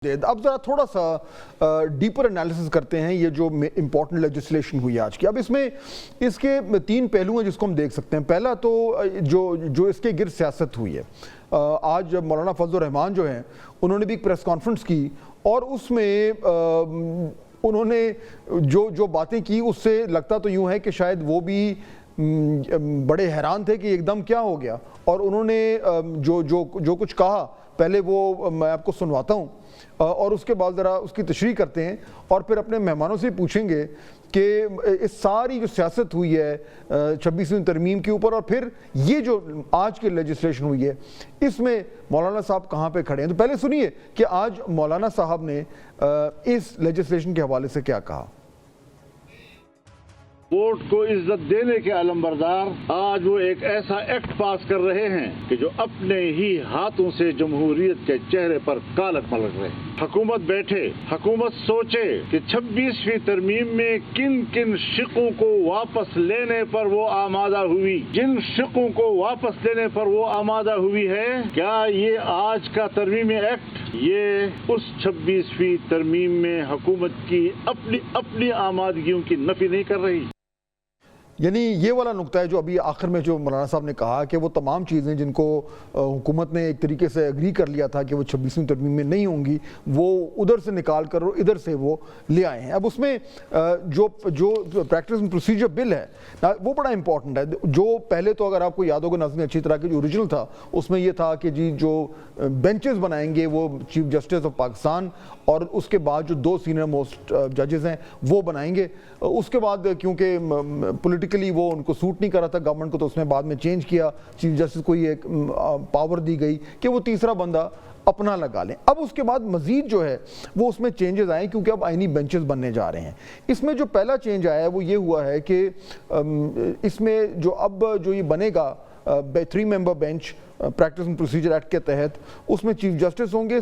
اب ذرا تھوڑا سا ڈیپر انالیسس کرتے ہیں یہ جو امپورٹنٹ لیجسلیشن ہوئی آج کی. اب اس کے تین پہلو ہیں جس کو ہم دیکھ سکتے ہیں. پہلا تو جو اس کے گرد سیاست ہوئی ہے. آج مولانا فضل الرحمان جو ہیں انہوں نے بھی ایک پریس کانفرنس کی اور اس میں انہوں نے جو باتیں کی اس سے لگتا تو یوں ہے کہ شاید وہ بھی بڑے حیران تھے کہ ایک دم کیا ہو گیا. اور انہوں نے جو کچھ کہا پہلے وہ میں آپ کو سنواتا ہوں اور اس کے بعد ذرا اس کی تشریح کرتے ہیں اور پھر اپنے مہمانوں سے پوچھیں گے کہ اس ساری جو سیاست ہوئی ہے 26ویں ترمیم کے اوپر اور پھر یہ جو آج کی لیجسلیشن ہوئی ہے اس میں مولانا صاحب کہاں پہ کھڑے ہیں. تو پہلے سنیے کہ آج مولانا صاحب نے اس لیجسلیشن کے حوالے سے کیا کہا. ووٹ کو عزت دینے کے علمبردار آج وہ ایک ایسا ایکٹ پاس کر رہے ہیں کہ جو اپنے ہی ہاتھوں سے جمہوریت کے چہرے پر کالک ملک رہے ہیں. حکومت بیٹھے، حکومت سوچے کہ 26ویں ترمیم میں کن کن شقوں کو واپس لینے پر وہ آمادہ ہوئی. جن شقوں کو واپس لینے پر وہ آمادہ ہوئی ہے، کیا یہ آج کا ترمیمی ایکٹ یہ اس 26ویں ترمیم میں حکومت کی اپنی آمادگیوں کی نفی نہیں کر رہی؟ یعنی یہ والا نقطہ ہے جو ابھی آخر میں جو مولانا صاحب نے کہا کہ وہ تمام چیزیں جن کو حکومت نے ایک طریقے سے اگری کر لیا تھا کہ وہ 26ویں ترمیم میں نہیں ہوں گی وہ ادھر سے نکال کر اور ادھر سے وہ لے آئے ہیں. اب اس میں جو پریکٹس اینڈ پروسیجر بل ہے وہ بڑا امپورٹنٹ ہے. جو پہلے تو اگر آپ کو یاد ہوگا ناظرین اچھی طرح کہ جو اوریجنل تھا اس میں یہ تھا کہ جی جو بینچز بنائیں گے وہ چیف جسٹس آف پاکستان اور اس کے بعد جو 2 سینئر موسٹ ججز ہیں وہ بنائیں گے. اس کے بعد کیونکہ پولیٹیکلی وہ ان کو سوٹ نہیں کر رہا تھا گورنمنٹ کو تو اس میں بعد میں چینج کیا. چیف جسٹس کو یہ ایک پاور دی گئی کہ وہ تیسرا بندہ اپنا لگا لیں. اب اس کے بعد مزید جو ہے وہ اس میں چینجز آئے کیونکہ اب آئینی بینچز بننے جا رہے ہیں. اس میں جو پہلا چینج آیا ہے وہ یہ ہوا ہے کہ اس میں جو یہ بنے گا 3 member bench practice and procedure act کے تحت اس میں چیف جسٹس ہوں گے،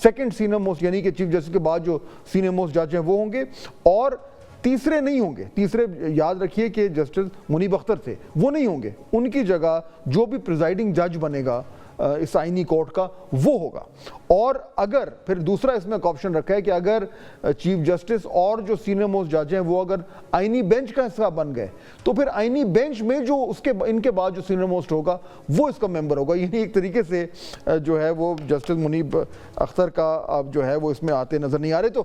سیکنڈ سینئر موسٹ یعنی کہ چیف جسٹس کے بعد جو سینئر موسٹ جج ہیں وہ ہوں گے اور تیسرے نہیں ہوں گے. تیسرے یاد رکھیے کہ جسٹس منیب اختر تھے وہ نہیں ہوں گے. ان کی جگہ جو بھی پریزائڈنگ جج بنے گا اس آئینی کورٹ کا وہ ہوگا. اور اگر پھر دوسرا اس میں ایک آپشن رکھا ہے کہ اگر چیف جسٹس اور جو سینئر موسٹ جج ہیں وہ اگر آئینی بینچ کا حصہ بن گئے تو پھر آئینی بینچ میں جو ان کے بعد جو سینئر موسٹ ہوگا وہ اس کا ممبر ہوگا. یعنی ایک طریقے سے جو ہے وہ جسٹس منیب اختر کا جو ہے وہ اس میں آتے نظر نہیں آ رہے. تو